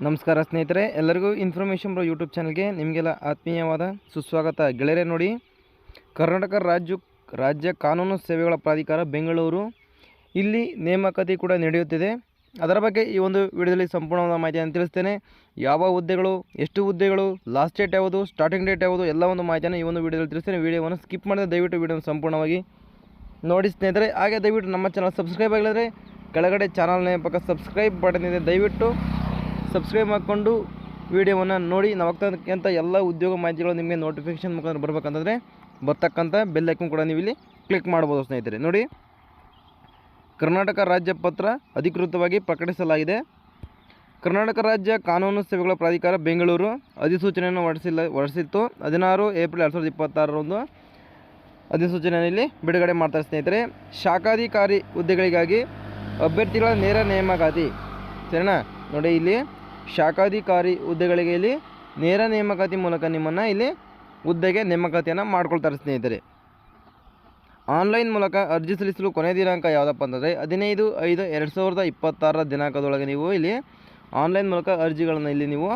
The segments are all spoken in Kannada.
ನಮಸ್ಕಾರ ಸ್ನೇಹಿತರೆ, ಎಲ್ಲರಿಗೂ ಇನ್ಫಾರ್ಮೇಷನ್ ಬ್ರೋ ಯೂಟ್ಯೂಬ್ ಚಾನಲ್ಗೆ ನಿಮಗೆಲ್ಲ ಆತ್ಮೀಯವಾದ ಸುಸ್ವಾಗತ. ಗೆಳೆಯರೇ ನೋಡಿ, ಕರ್ನಾಟಕ ರಾಜ್ಯ ಕಾನೂನು ಸೇವೆಗಳ ಪ್ರಾಧಿಕಾರ ಬೆಂಗಳೂರು ಇಲ್ಲಿ ನೇಮಕಾತಿ ಕೂಡ ನಡೆಯುತ್ತಿದೆ. ಅದರ ಬಗ್ಗೆ ಈ ಒಂದು ವಿಡಿಯೋದಲ್ಲಿ ಸಂಪೂರ್ಣವಾದ ಮಾಹಿತಿಯನ್ನು ತಿಳಿಸ್ತೇನೆ. ಯಾವ ಹುದ್ದೆಗಳು, ಎಷ್ಟು ಹುದ್ದೆಗಳು, ಲಾಸ್ಟ್ ಡೇಟ್ ಯಾವುದು, ಸ್ಟಾರ್ಟಿಂಗ್ ಡೇಟ್ ಯಾವುದು, ಎಲ್ಲ ಒಂದು ಮಾಹಿತಿಯನ್ನು ಈ ಒಂದು ವಿಡಿಯೋದಲ್ಲಿ ತಿಳಿಸ್ತೇನೆ. ವಿಡಿಯೋವನ್ನು ಸ್ಕಿಪ್ ಮಾಡಿದ್ರೆ ದಯವಿಟ್ಟು ವಿಡಿಯೋನ ಸಂಪೂರ್ಣವಾಗಿ ನೋಡಿ ಸ್ನೇಹಿತರೆ. ಹಾಗೆ ದಯವಿಟ್ಟು ನಮ್ಮ ಚಾನಲ್ ಸಬ್ಸ್ಕ್ರೈಬ್ ಆಗಿಲ್ಲದ್ರೆ ಕೆಳಗಡೆ ಚಾನಲ್ನ ಪಕ್ಕ ಸಬ್ಸ್ಕ್ರೈಬ್ ಬಟನ್ ಇದೆ, ದಯವಿಟ್ಟು ಸಬ್ಸ್ಕ್ರೈಬ್ ಮಾಡಿಕೊಂಡು ವಿಡಿಯೋವನ್ನು ನೋಡಿ. ನಾವು ಆಗ್ತಕ್ಕಂಥ ಎಲ್ಲ ಉದ್ಯೋಗ ಮಾಹಿತಿಗಳು ನಿಮಗೆ ನೋಟಿಫಿಕೇಷನ್ ಮುಖಾಂತರ ಬರಬೇಕಂತಂದರೆ ಬರ್ತಕ್ಕಂಥ ಬೆಲ್ ಐಕಾನ್ ಕೂಡ ನೀವು ಇಲ್ಲಿ ಕ್ಲಿಕ್ ಮಾಡ್ಬೋದು ಸ್ನೇಹಿತರೆ. ನೋಡಿ, ಕರ್ನಾಟಕ ರಾಜ್ಯ ಪತ್ರ ಅಧಿಕೃತವಾಗಿ ಪ್ರಕಟಿಸಲಾಗಿದೆ. ಕರ್ನಾಟಕ ರಾಜ್ಯ ಕಾನೂನು ಸೇವೆಗಳ ಪ್ರಾಧಿಕಾರ ಬೆಂಗಳೂರು ಅಧಿಸೂಚನೆಯನ್ನು ಹೊರಡಿಸಿತ್ತು. 16 ಏಪ್ರಿಲ್ 2026 ಅಧಿಸೂಚನೆಯಲ್ಲಿ ಬಿಡುಗಡೆ ಮಾಡ್ತಾರೆ ಸ್ನೇಹಿತರೆ. ಶಾಖಾಧಿಕಾರಿ ಹುದ್ದೆಗಳಿಗಾಗಿ ಅಭ್ಯರ್ಥಿಗಳ ನೇರ ನೇಮಕಾತಿ, ಸರಿನಾ? ನೋಡಿ, ಇಲ್ಲಿ ಶಾಖಾಧಿಕಾರಿ ಹುದ್ದೆಗಳಿಗೆ ಇಲ್ಲಿ ನೇರ ನೇಮಕಾತಿ ಮೂಲಕ ನಿಮ್ಮನ್ನು ಇಲ್ಲಿ ಹುದ್ದೆಗೆ ನೇಮಕಾತಿಯನ್ನು ಮಾಡ್ಕೊಳ್ತಾರೆ ಸ್ನೇಹಿತರೆ. ಆನ್ಲೈನ್ ಮೂಲಕ ಅರ್ಜಿ ಸಲ್ಲಿಸಲು ಕೊನೆಯ ದಿನಾಂಕ ಯಾವುದಪ್ಪ ಅಂತಂದರೆ 15/5/2026 ದಿನಾಂಕದೊಳಗೆ ನೀವು ಇಲ್ಲಿ ಆನ್ಲೈನ್ ಮೂಲಕ ಅರ್ಜಿಗಳನ್ನು ಇಲ್ಲಿ ನೀವು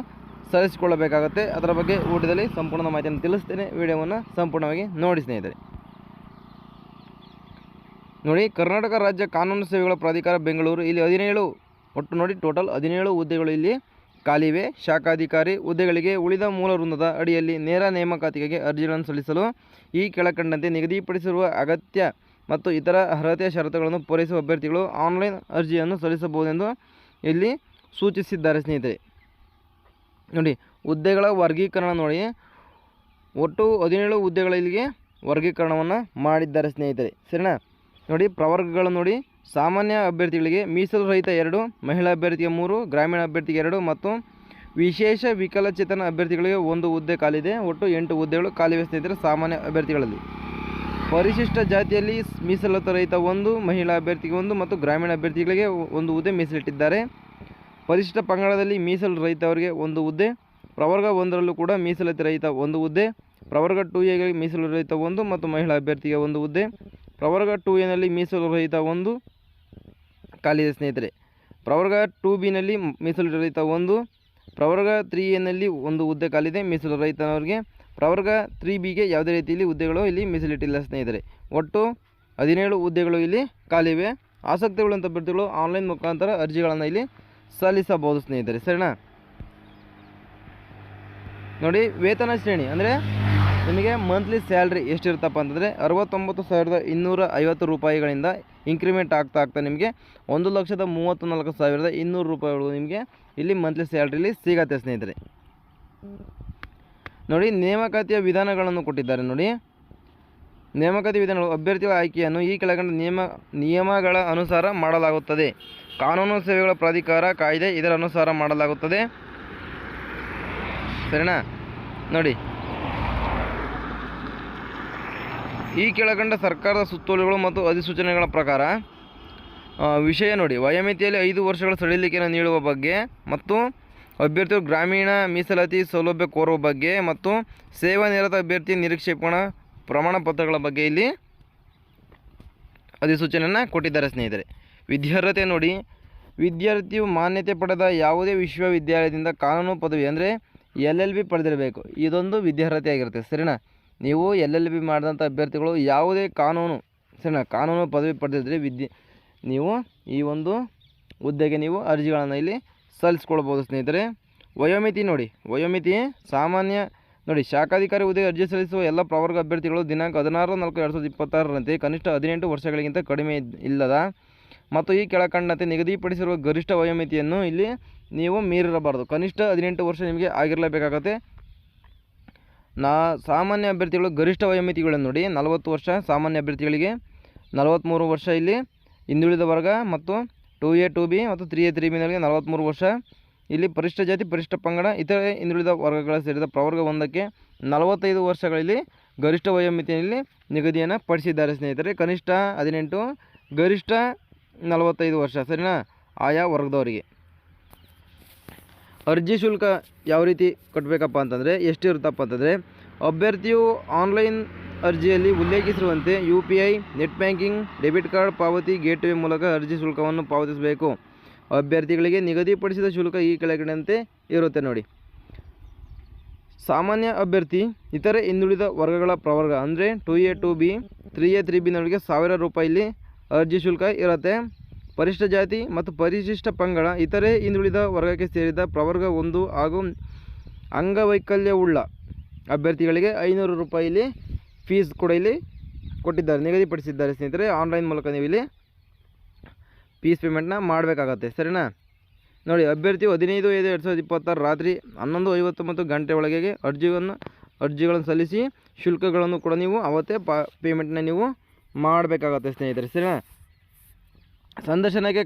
ಸಲ್ಲಿಸಿಕೊಳ್ಳಬೇಕಾಗುತ್ತೆ. ಅದರ ಬಗ್ಗೆ ಊಟದಲ್ಲಿ ಸಂಪೂರ್ಣ ಮಾಹಿತಿಯನ್ನು ತಿಳಿಸ್ತೇನೆ. ವಿಡಿಯೋವನ್ನು ಸಂಪೂರ್ಣವಾಗಿ ನೋಡಿ ಸ್ನೇಹಿತರೆ. ನೋಡಿ, ಕರ್ನಾಟಕ ರಾಜ್ಯ ಕಾನೂನು ಸೇವೆಗಳ ಪ್ರಾಧಿಕಾರ ಬೆಂಗಳೂರು ಇಲ್ಲಿ 17 ಒಟ್ಟು ನೋಡಿ ಟೋಟಲ್ 17 ಹುದ್ದೆಗಳು ಇಲ್ಲಿ ಖಾಲಿವೆ. ಶಾಖಾಧಿಕಾರಿ ಹುದ್ದೆಗಳಿಗೆ ಉಳಿದ ಮೂಲ ವೃಂದದ ಅಡಿಯಲ್ಲಿ ನೇರ ನೇಮಕಾತಿಗೆ ಅರ್ಜಿಗಳನ್ನು ಸಲ್ಲಿಸಲು ಈ ಕೆಳಕಂಡಂತೆ ನಿಗದಿಪಡಿಸಿರುವ ಅಗತ್ಯ ಮತ್ತು ಇತರ ಅರ್ಹತೆಯ ಷರತ್ತುಗಳನ್ನು ಪೂರೈಸುವ ಅಭ್ಯರ್ಥಿಗಳು ಆನ್ಲೈನ್ ಅರ್ಜಿಯನ್ನು ಸಲ್ಲಿಸಬಹುದೆಂದು ಇಲ್ಲಿ ಸೂಚಿಸಿದ್ದಾರೆ ಸ್ನೇಹಿತರೆ. ನೋಡಿ, ಹುದ್ದೆಗಳ ವರ್ಗೀಕರಣ ನೋಡಿ, ಒಟ್ಟು 17 ಹುದ್ದೆಗಳಿಗೆ ವರ್ಗೀಕರಣವನ್ನು ಮಾಡಿದ್ದಾರೆ ಸ್ನೇಹಿತರೆ, ಸರಿನಾ? ನೋಡಿ, ಪ್ರವರ್ಗಗಳು ನೋಡಿ, ಸಾಮಾನ್ಯ ಅಭ್ಯರ್ಥಿಗಳಿಗೆ ಮೀಸಲು ರಹಿತ 2, ಮಹಿಳಾ ಅಭ್ಯರ್ಥಿಗೆ 3, ಗ್ರಾಮೀಣ ಅಭ್ಯರ್ಥಿಗೆ 2 ಮತ್ತು ವಿಶೇಷ ವಿಕಲಚೇತನ ಅಭ್ಯರ್ಥಿಗಳಿಗೆ 1 ಹುದ್ದೆ ಖಾಲಿದೆ. ಒಟ್ಟು 8 ಹುದ್ದೆಗಳು ಖಾಲಿವೆ ಸ್ನೇಹಿತರೆ ಸಾಮಾನ್ಯ ಅಭ್ಯರ್ಥಿಗಳಲ್ಲಿ. ಪರಿಶಿಷ್ಟ ಜಾತಿಯಲ್ಲಿ ಮೀಸಲು ರಹಿತ 1, ಮಹಿಳಾ ಅಭ್ಯರ್ಥಿಗೆ 1 ಮತ್ತು ಗ್ರಾಮೀಣ ಅಭ್ಯರ್ಥಿಗಳಿಗೆ 1 ಹುದ್ದೆ ಮೀಸಲಿಟ್ಟಿದ್ದಾರೆ. ಪರಿಶಿಷ್ಟ ಪಂಗಡದಲ್ಲಿ ಮೀಸಲು ರಹಿತವರಿಗೆ 1 ಹುದ್ದೆ, ಪ್ರವರ್ಗ 1ರಲ್ಲೂ ಕೂಡ ಮೀಸಲಾತಿ ರಹಿತ 1 ಹುದ್ದೆ, ಪ್ರವರ್ಗ 2ಎಗೆ ಮೀಸಲು ರಹಿತ 1 ಮತ್ತು ಮಹಿಳಾ ಅಭ್ಯರ್ಥಿಗೆ 1 ಹುದ್ದೆ, ಪ್ರವರ್ಗ 2ಎನಲ್ಲಿ ಮೀಸಲು ರಹಿತ 1 ಖಾಲಿದೆ ಸ್ನೇಹಿತರೆ. ಪ್ರವರ್ಗ 2ಬಿನಲ್ಲಿ ಮೀಸಲು ರಹಿತ 1, ಪ್ರವರ್ಗ 3ಎನಲ್ಲಿ 1 ಹುದ್ದೆ ಖಾಲಿದೆ ಮೀಸಲು ರಹಿತನವರಿಗೆ. ಪ್ರವರ್ಗ 3ಬಿಗೆ ಯಾವುದೇ ರೀತಿಯಲ್ಲಿ ಹುದ್ದೆಗಳು ಇಲ್ಲಿ ಮೀಸಲಿಟ್ಟಿಲ್ಲ ಸ್ನೇಹಿತರೆ. ಒಟ್ಟು 17 ಹುದ್ದೆಗಳು ಇಲ್ಲಿ ಖಾಲಿವೆ. ಆಸಕ್ತಿಯುಳ್ಳಂಥ ಅಭ್ಯರ್ಥಿಗಳು ಆನ್ಲೈನ್ ಮುಖಾಂತರ ಅರ್ಜಿಗಳನ್ನು ಇಲ್ಲಿ ಸಲ್ಲಿಸಬಹುದು ಸ್ನೇಹಿತರೆ, ಸರಿನಾ? ನೋಡಿ, ವೇತನ ಶ್ರೇಣಿ ಅಂದರೆ ನಿಮಗೆ ಮಂತ್ಲಿ ಸ್ಯಾಲ್ರಿ ಎಷ್ಟಿರುತ್ತಪ್ಪ ಅಂತಂದರೆ 69,250 ರೂಪಾಯಿಗಳಿಂದ ಇಂಕ್ರಿಮೆಂಟ್ ಆಗ್ತಾ ನಿಮಗೆ 1,34,200 ರೂಪಾಯಿಗಳು ನಿಮಗೆ ಇಲ್ಲಿ ಮಂತ್ಲಿ ಸ್ಯಾಲ್ರಿಲಿ ಸಿಗತ್ತೆ ಸ್ನೇಹಿತರೆ. ನೋಡಿ, ನೇಮಕಾತಿಯ ವಿಧಾನಗಳನ್ನು ಕೊಟ್ಟಿದ್ದಾರೆ. ನೋಡಿ, ನೇಮಕಾತಿ ವಿಧಾನಗಳು ಅಭ್ಯರ್ಥಿಗಳ ಆಯ್ಕೆಯನ್ನು ಈ ಕೆಳಗಂಡ ನಿಯಮಗಳ ಅನುಸಾರ ಮಾಡಲಾಗುತ್ತದೆ. ಕಾನೂನು ಸೇವೆಗಳ ಪ್ರಾಧಿಕಾರ ಕಾಯ್ದೆ ಇದರ ಅನುಸಾರ ಮಾಡಲಾಗುತ್ತದೆ, ಸರಿನಾ? ನೋಡಿ, ಈ ಕೆಳಗಂಡ ಸರ್ಕಾರದ ಸುತ್ತೋಲೆಗಳು ಮತ್ತು ಅಧಿಸೂಚನೆಗಳ ಪ್ರಕಾರ ವಿಷಯ ನೋಡಿ, ವಯೋಮಿತಿಯಲ್ಲಿ 5 ವರ್ಷಗಳ ಸಡಿಲಿಕೆಯನ್ನು ನೀಡುವ ಬಗ್ಗೆ ಮತ್ತು ಅಭ್ಯರ್ಥಿಗಳು ಗ್ರಾಮೀಣ ಮೀಸಲಾತಿ ಸೌಲಭ್ಯ ಕೋರುವ ಬಗ್ಗೆ ಮತ್ತು ಸೇವಾ ನಿರತ ಅಭ್ಯರ್ಥಿ ನಿರೀಕ್ಷೆಪಣ ಪ್ರಮಾಣ ಪತ್ರಗಳ ಬಗ್ಗೆ ಇಲ್ಲಿ ಅಧಿಸೂಚನೆಯನ್ನು ಕೊಟ್ಟಿದ್ದಾರೆ ಸ್ನೇಹಿತರೆ. ವಿದ್ಯಾರ್ಹತೆ ನೋಡಿ, ವಿದ್ಯಾರ್ಥಿಯು ಮಾನ್ಯತೆ ಪಡೆದ ಯಾವುದೇ ವಿಶ್ವವಿದ್ಯಾಲಯದಿಂದ ಕಾನೂನು ಪದವಿ ಅಂದರೆ LLB ಪಡೆದಿರಬೇಕು. ಇದೊಂದು ವಿದ್ಯಾರ್ಹತೆ ಆಗಿರುತ್ತೆ, ಸರಿನಾ? ನೀವು LLB ಮಾಡಿದಂಥ ಅಭ್ಯರ್ಥಿಗಳು ಯಾವುದೇ ಕಾನೂನು, ಸರಿನಾ, ಕಾನೂನು ಪದವಿ ಪಡೆದಿದ್ದರೆ ನೀವು ಈ ಒಂದು ಹುದ್ದೆಗೆ ನೀವು ಅರ್ಜಿಗಳನ್ನು ಇಲ್ಲಿ ಸಲ್ಲಿಸ್ಕೊಳ್ಬೋದು ಸ್ನೇಹಿತರೆ. ವಯೋಮಿತಿ ನೋಡಿ, ವಯೋಮಿತಿ ಸಾಮಾನ್ಯ ನೋಡಿ, ಶಾಖಾಧಿಕಾರಿ ಹುದ್ದೆಗೆ ಅರ್ಜಿ ಸಲ್ಲಿಸುವ ಎಲ್ಲ ಪ್ರವರ್ಗ ಅಭ್ಯರ್ಥಿಗಳು ದಿನಾಂಕ 16/4/2026ರಂತೆ ಕನಿಷ್ಠ 18 ವರ್ಷಗಳಿಗಿಂತ ಕಡಿಮೆ ಇಲ್ಲದ ಮತ್ತು ಈ ಕೆಳಕಂಡಂತೆ ನಿಗದಿಪಡಿಸಿರುವ ಗರಿಷ್ಠ ವಯೋಮಿತಿಯನ್ನು ಇಲ್ಲಿ ನೀವು ಮೀರಿರಬಾರ್ದು. ಕನಿಷ್ಠ 18 ವರ್ಷ ನಿಮಗೆ ಆಗಿರಲೇಬೇಕಾಗುತ್ತೆ. ಸಾಮಾನ್ಯ ಅಭ್ಯರ್ಥಿಗಳು ಗರಿಷ್ಠ ವಯೋಮಿತಿಗಳನ್ನು ನೋಡಿ, 40 ವರ್ಷ ಸಾಮಾನ್ಯ ಅಭ್ಯರ್ಥಿಗಳಿಗೆ, 43 ವರ್ಷ ಇಲ್ಲಿ ಹಿಂದುಳಿದ ವರ್ಗ ಮತ್ತು 2A 2B ಮತ್ತು 3A 3Bನವರಿಗೆ 43 ವರ್ಷ. ಇಲ್ಲಿ ಪರಿಶಿಷ್ಟ ಜಾತಿ, ಪರಿಶಿಷ್ಟ ಪಂಗಡ, ಇತರೆ ಹಿಂದುಳಿದ ವರ್ಗಗಳ ಸೇರಿದ ಪ್ರವರ್ಗ 1ಕ್ಕೆ 45 ವರ್ಷಗಳಲ್ಲಿ ಗರಿಷ್ಠ ವಯೋಮಿತಿಯಲ್ಲಿ ನಿಗದಿಯನ್ನು ಪಡಿಸಿದ್ದಾರೆ ಸ್ನೇಹಿತರೆ. ಕನಿಷ್ಠ 18, ಗರಿಷ್ಠ 45 ವರ್ಷ, ಸರಿನಾ, ಆಯಾ ವರ್ಗದವರಿಗೆ. ಅರ್ಜಿ ಶುಲ್ಕ ಯಾವ ರೀತಿ ಕಟ್ಟಬೇಕಪ್ಪ ಅಂತಂದರೆ ಎಷ್ಟಿರುತ್ತಪ್ಪ ಅಂತಂದರೆ, ಅಭ್ಯರ್ಥಿಯು ಆನ್ಲೈನ್ ಅರ್ಜಿಯಲ್ಲಿ ಉಲ್ಲೇಖಿಸಿರುವಂತೆ UPI, net banking, debit card ಪಾವತಿ ಗೇಟ್ವೇ ಮೂಲಕ ಅರ್ಜಿ ಶುಲ್ಕವನ್ನು ಪಾವತಿಸಬೇಕು. ಅಭ್ಯರ್ಥಿಗಳಿಗೆ ನಿಗದಿಪಡಿಸಿದ ಶುಲ್ಕ ಈ ಕೆಳಗಿನಂತೆ ಇರುತ್ತೆ ನೋಡಿ. ಸಾಮಾನ್ಯ ಅಭ್ಯರ್ಥಿ ಇತರೆ ಹಿಂದುಳಿದ ವರ್ಗಗಳ ಪ್ರವರ್ಗ ಅಂದರೆ 2A 2B 3A 3B ನವರಿಗೆ 1000 ರೂಪಾಯಿ ಅರ್ಜಿ ಶುಲ್ಕ ಇರುತ್ತೆ. ಪರಿಶಿಷ್ಟ ಜಾತಿ ಮತ್ತು ಪರಿಶಿಷ್ಟ ಪಂಗಡ ಇತರೆ ಹಿಂದುಳಿದ ವರ್ಗಕ್ಕೆ ಸೇರಿದ ಪ್ರವರ್ಗ 1 ಹಾಗೂ ಅಂಗವೈಕಲ್ಯವುಳ್ಳ ಅಭ್ಯರ್ಥಿಗಳಿಗೆ 500 ರೂಪಾಯಿ ಫೀಸ್ ಕೂಡ ಇಲ್ಲಿ ಕೊಟ್ಟಿದ್ದಾರೆ, ನಿಗದಿಪಡಿಸಿದ್ದಾರೆ ಸ್ನೇಹಿತರೆ. ಆನ್ಲೈನ್ ಮೂಲಕ ನೀವು ಇಲ್ಲಿ ಫೀಸ್ ಪೇಮೆಂಟ್ನ ಮಾಡಬೇಕಾಗತ್ತೆ, ಸರಿನಾ. ನೋಡಿ, ಅಭ್ಯರ್ಥಿಯು 15/5/2026 ರಾತ್ರಿ 11:59 ಗಂಟೆ ಒಳಗೆ ಅರ್ಜಿಗಳನ್ನು ಸಲ್ಲಿಸಿ ಶುಲ್ಕಗಳನ್ನು ಕೂಡ ನೀವು ಅವತ್ತೇ ಪೇಮೆಂಟ್ನ ನೀವು ಮಾಡಬೇಕಾಗತ್ತೆ ಸ್ನೇಹಿತರೆ, ಸರಿನಾ. ಸಂದರ್ಶನಕ್ಕೆ